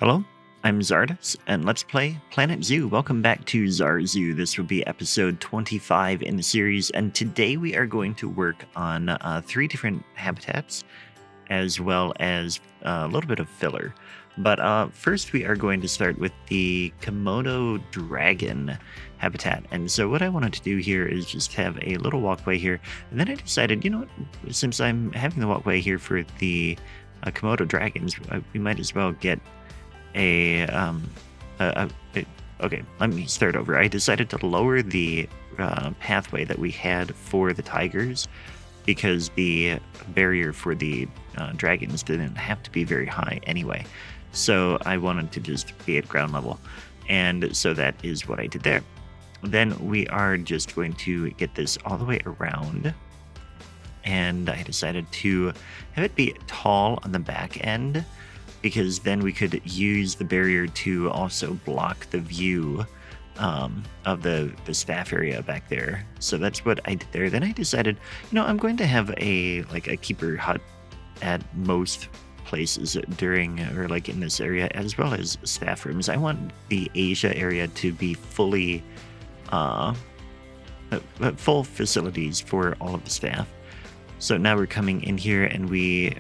Hello, I'm Zardas, and let's play Planet Zoo. Welcome back to CzarZoo. This will be episode 25 in the series, and today we are going to work on 3 different habitats, as well as a little bit of filler. But first we are going to start with the Komodo Dragon habitat. And so what I wanted to do here is just have a little walkway here, and then I decided, you know what, since I'm having the walkway here for the Komodo Dragons, we might as well get okay, let me start over. I decided to lower the pathway that we had for the tigers because the barrier for the dragons didn't have to be very high anyway. So I wanted to just be at ground level. And so that is what I did there. Then we are just going to get this all the way around. And I decided to have it be tall on the back end, because then we could use the barrier to also block the view of the staff area back there. So that's what I did there. Then I decided, I'm going to have a keeper hut at most places during or in this area, as well as staff rooms. I want the Asia area to be fully full facilities for all of the staff. So now we're coming in here, and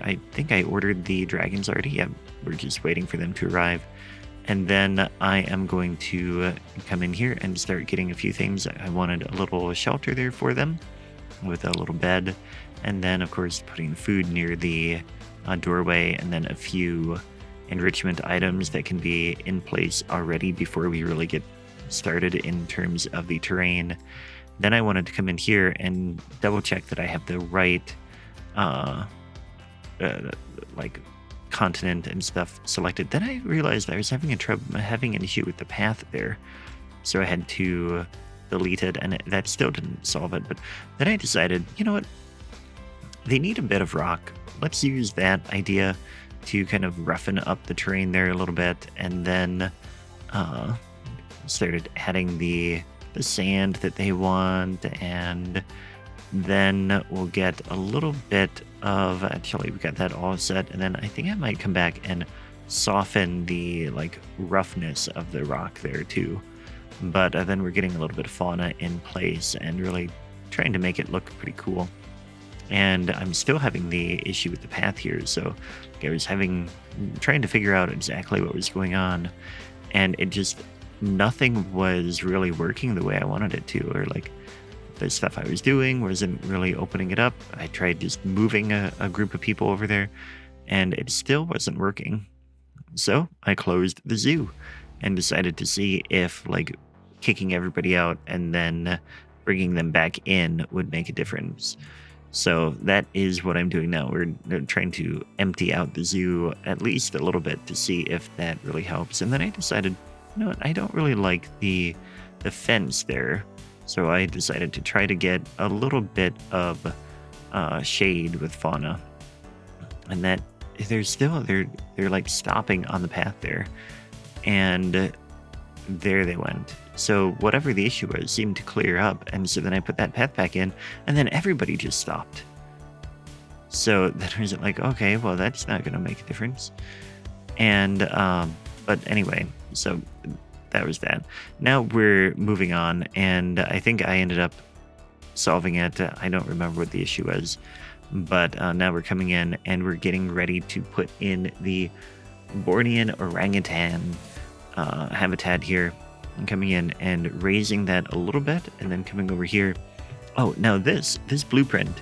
I think I ordered the dragons already. Yeah, we're just waiting for them to arrive. And then I am going to come in here and start getting a few things. I wanted a little shelter there for them with a little bed. And then, of course, putting food near the doorway, and then a few enrichment items that can be in place already before we really get started in terms of the terrain. Then I wanted to come in here and double check that I have the right continent and stuff selected. Then I realized I was having an issue with the path there, so I had to delete it, and that still didn't solve it. But then I decided, you know what? They need a bit of rock. Let's use that idea to kind of roughen up the terrain there a little bit, and then started adding the sand that they want, and then we'll get a little bit of, actually we got that all set, and then I think I might come back and soften the roughness of the rock there too. But then we're getting a little bit of fauna in place and really trying to make it look pretty cool. And I'm still having the issue with the path here, so I was trying to figure out exactly what was going on, and nothing was really working the way I wanted it to, or the stuff I was doing wasn't really opening it up. I tried just moving a group of people over there, and it still wasn't working. So I closed the zoo and decided to see if kicking everybody out and then bringing them back in would make a difference. So that is what I'm doing now. We're trying to empty out the zoo at least a little bit to see if that really helps. And then I decided, I don't really like the fence there, so I decided to try to get a little bit of shade with fauna, and that they're stopping on the path there, and there they went. So whatever the issue was seemed to clear up, and so then I put that path back in, and then everybody just stopped. So then I was okay, well, that's not going to make a difference. And but anyway, so that was that. Now we're moving on, and I think I ended up solving it. I don't remember what the issue was, but now we're coming in and we're getting ready to put in the Bornean Orangutan habitat here. I'm coming in and raising that a little bit, and then coming over here. Oh, now this blueprint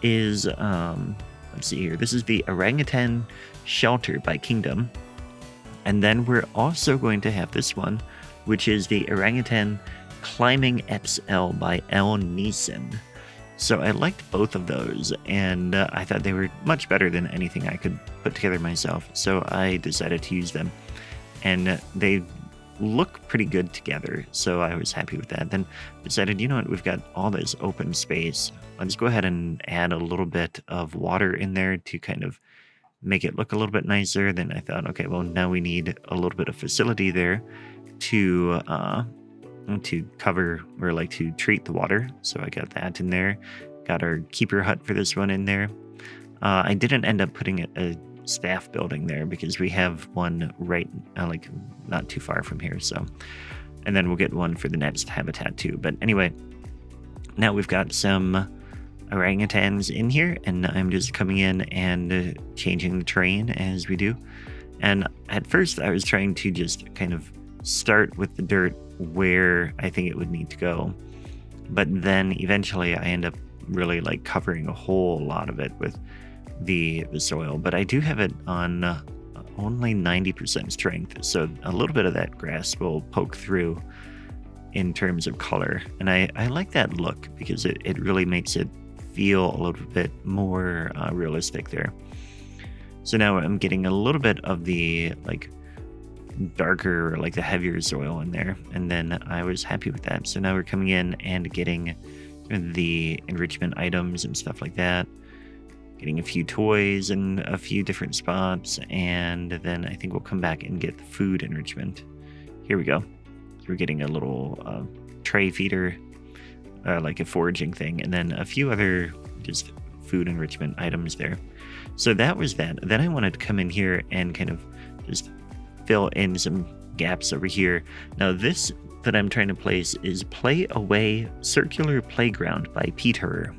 is let's see here. This is the Orangutan Shelter by Kingdom. And then we're also going to have this one, which is the Orangutan Climbing XL by El Neeson. So I liked both of those, and I thought they were much better than anything I could put together myself. So I decided to use them, and they look pretty good together. So I was happy with that. Then decided, we've got all this open space. Let's go ahead and add a little bit of water in there to kind of make it look a little bit nicer. Then I thought, okay, well, now we need a little bit of facility there to cover or to treat the water. So I got that in there. Got our keeper hut for this one in there. I didn't end up putting a staff building there, because we have one right like not too far from here. So, and then we'll get one for the next habitat too. But anyway, now we've got some orangutans in here, and I'm just coming in and changing the terrain as we do. And at first I was trying to just kind of start with the dirt where I think it would need to go, but then eventually I end up really like covering a whole lot of it with the soil. But I do have it on only 90% strength, so a little bit of that grass will poke through in terms of color, and I like that look because it really makes it feel a little bit more realistic there. So now I'm getting a little bit of the like darker, like the heavier soil in there, and then I was happy with that. So now we're coming in and getting the enrichment items and stuff like that, getting a few toys in a few different spots, and then I think we'll come back and get the food enrichment. Here we go. We're getting a little tray feeder, like a foraging thing, and then a few other just food enrichment items there. So that was that. Then I wanted to come in here and kind of just fill in some gaps over here. Now this that I'm trying to place is Play Away Circular Playground by Peter.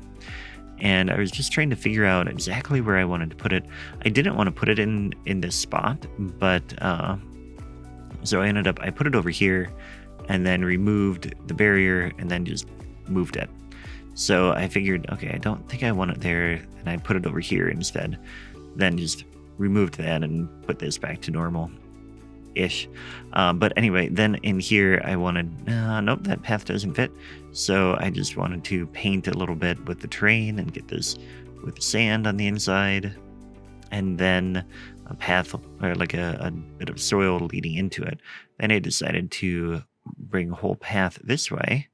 And I was just trying to figure out exactly where I wanted to put it. I didn't want to put it in this spot, but so I put it over here and then removed the barrier and then just moved it. So I figured, okay, I don't think I want it there, and I put it over here instead. Then just removed that and put this back to normal-ish. But anyway, then in here I wanted, nope, that path doesn't fit. So I just wanted to paint a little bit with the terrain and get this with sand on the inside. And then a path, or like a bit of soil leading into it. Then I decided to bring a whole path this way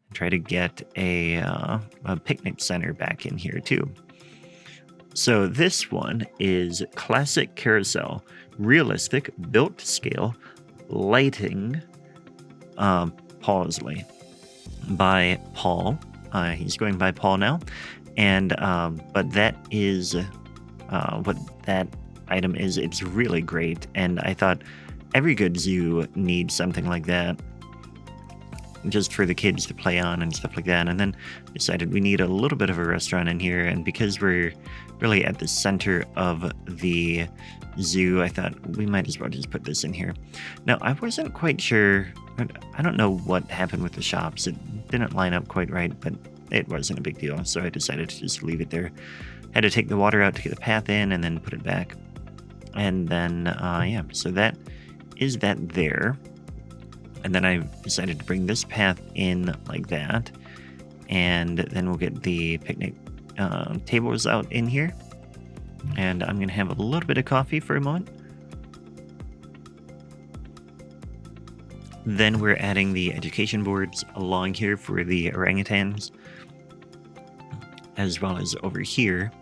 and try to get a picnic center back in here too. So this one is Classic Carousel, Realistic, Built to Scale, Lighting, Paisley by Paul. He's going by Paul now. And but that is what that item is. It's really great, and I thought every good zoo needs something like that, just for the kids to play on and stuff like that. And then decided we need a little bit of a restaurant in here, and because we're really at the center of the zoo, I thought we might as well just put this in here. Now, I wasn't quite sure, I don't know what happened with the shops. It didn't line up quite right, but it wasn't a big deal, so I decided to just leave it there. Had to take the water out to get the path in and then put it back. And then, yeah, so that is that there. And then I decided to bring this path in like that. And then we'll get the picnic tables out in here. And I'm going to have a little bit of coffee for a moment. Then we're adding the education boards along here for the orangutans, as well as over here.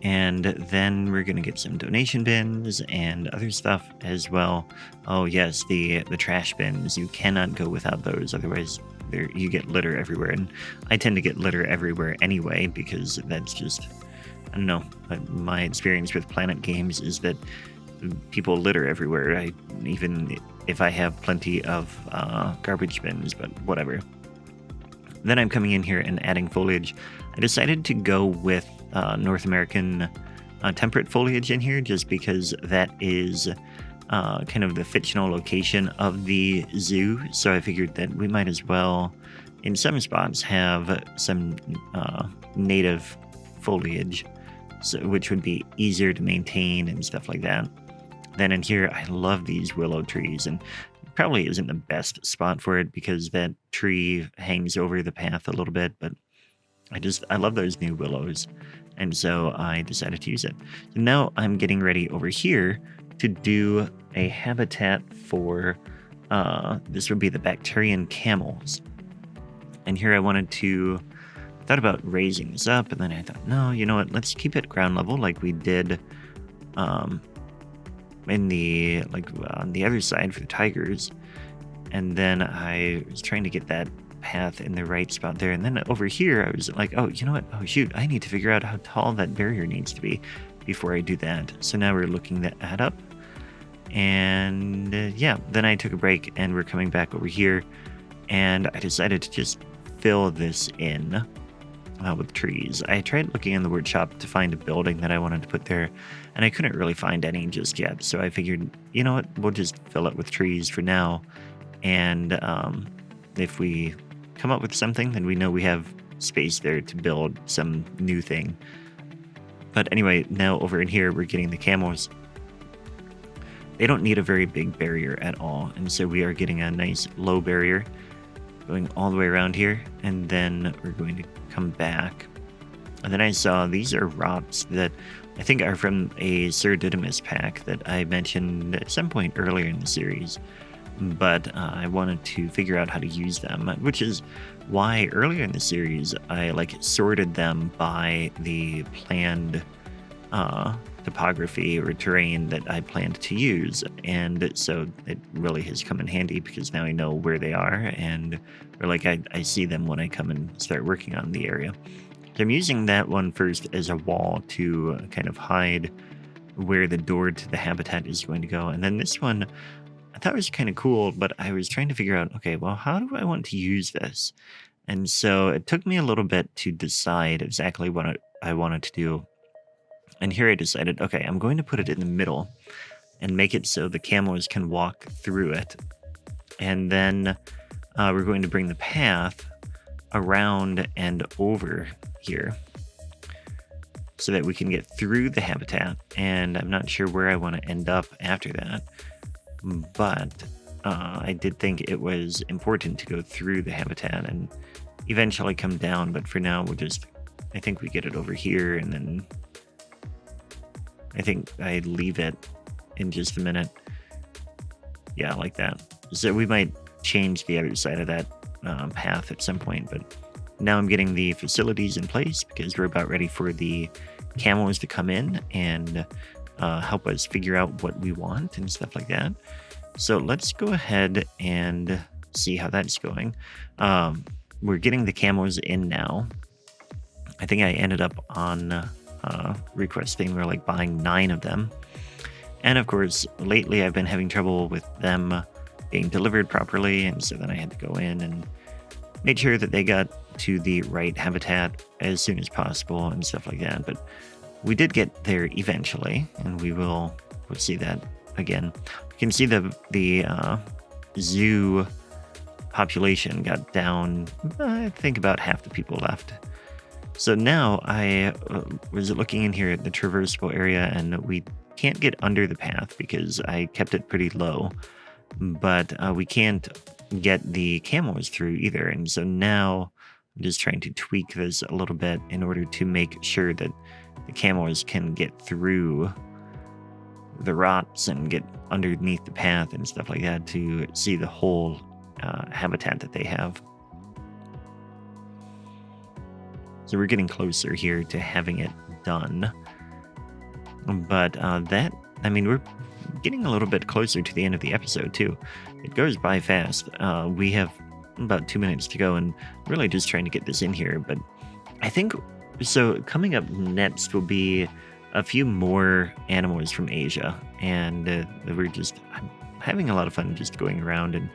And then we're going to get some donation bins and other stuff as well. Oh yes, the trash bins. You cannot go without those, otherwise you get litter everywhere. And I tend to get litter everywhere anyway, because that's just, I don't know, my experience with Planet Games is that people litter everywhere. Even if I have plenty of garbage bins, but whatever. Then I'm coming in here and adding foliage. I decided to go with North American temperate foliage in here, just because that is kind of the fictional location of the zoo. So I figured that we might as well, in some spots, have some native foliage, so, which would be easier to maintain and stuff like that. Then in here, I love these willow trees, and probably isn't the best spot for it because that tree hangs over the path a little bit, but I love those new willows, and so I decided to use it. So now I'm getting ready over here to do a habitat for, this would be the Bactrian camels. And here I thought about raising this up, and then I thought, no, you know what, let's keep it ground level like we did on the other side for the tigers. And then I was trying to get that path in the right spot there. And then over here, I was like, oh, you know what? Oh, shoot, I need to figure out how tall that barrier needs to be. before I do that. So now we're looking that up. And yeah, then I took a break and we're coming back over here. And I decided to just fill this in with trees. I tried looking in the workshop to find a building that I wanted to put there, and I couldn't really find any just yet. So I figured, you know what, we'll just fill it with trees for now. And if we come up with something, then we know we have space there to build some new thing. But anyway, now over in here, we're getting the camels. They don't need a very big barrier at all. And so we are getting a nice low barrier going all the way around here, and then we're going to come back. And then I saw these are rocks that I think are from a Sir Didymus pack that I mentioned at some point earlier in the series, but I wanted to figure out how to use them, which is why earlier in the series I sorted them by the planned topography or terrain that I planned to use. And so it really has come in handy because now I know where they are, and I see them when I come and start working on the area. So I'm using that one first as a wall to kind of hide where the door to the habitat is going to go. And then this one I thought was kind of cool, but I was trying to figure out, okay, well, how do I want to use this? And so it took me a little bit to decide exactly what I wanted to do. And here I decided, okay, I'm going to put it in the middle and make it so the camels can walk through it. And then we're going to bring the path around and over here so that we can get through the habitat. And I'm not sure where I want to end up after that, but I did think it was important to go through the habitat and eventually come down. But for now, I think we get it over here, and then I think I leave it in just a minute. Yeah, like that. So we might change the other side of that path at some point, but now I'm getting the facilities in place because we're about ready for the camels to come in and help us figure out what we want and stuff like that. So let's go ahead and see how that's going. We're getting the camels in now. I think I ended up on requesting or buying 9 of them. And of course, lately I've been having trouble with them being delivered properly, and so then I had to go in and make sure that they got to the right habitat as soon as possible and stuff like that. But we did get there eventually, and we'll see that again. You can see the zoo population got down. I think about half the people left. So now I was looking in here at the traversable area, and we can't get under the path because I kept it pretty low, but we can't get the camels through either. And so now I'm just trying to tweak this a little bit in order to make sure that the camels can get through the rocks and get underneath the path and stuff like that to see the whole habitat that they have. So we're getting closer here to having it done. But we're getting a little bit closer to the end of the episode too. It goes by fast. We have about 2 minutes to go and really just trying to get this in here. But I think, so coming up next will be a few more animals from Asia. And I'm having a lot of fun just going around and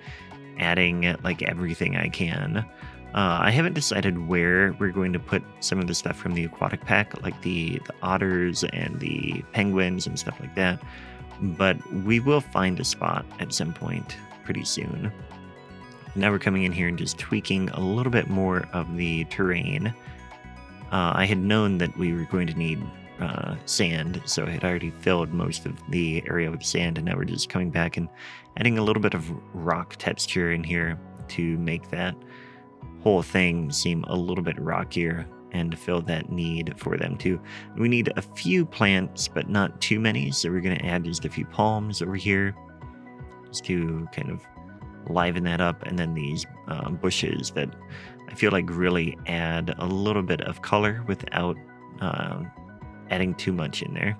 adding everything I can. I haven't decided where we're going to put some of the stuff from the aquatic pack, like the otters and the penguins and stuff like that. But we will find a spot at some point pretty soon. Now we're coming in here and just tweaking a little bit more of the terrain. I had known that we were going to need sand, so I had already filled most of the area with sand, and now we're just coming back and adding a little bit of rock texture in here to make that whole thing seem a little bit rockier and to fill that need for them too. We need a few plants, but not too many, so we're going to add just a few palms over here just to kind of liven that up, and then these bushes that I feel really add a little bit of color without adding too much in there.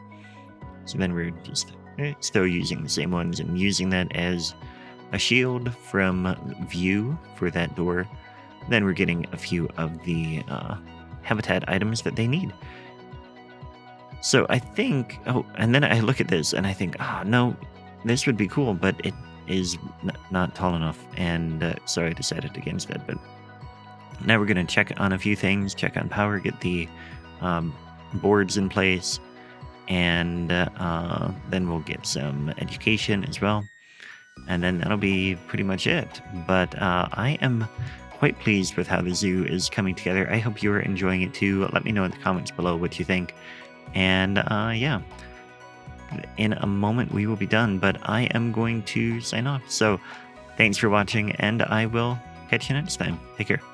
So then we're just still using the same ones and using that as a shield from view for that door. Then we're getting a few of the habitat items that they need. So I think, oh, and then I look at this and I think, no, this would be cool, but it is not tall enough. And so I decided against that. But now we're going to check on a few things, check on power, get the boards in place, and then we'll get some education as well. And then that'll be pretty much it. But I am quite pleased with how the zoo is coming together. I hope you're enjoying it too. Let me know in the comments below what you think. And yeah, in a moment we will be done, but I am going to sign off. So thanks for watching, and I will catch you next time. Take care.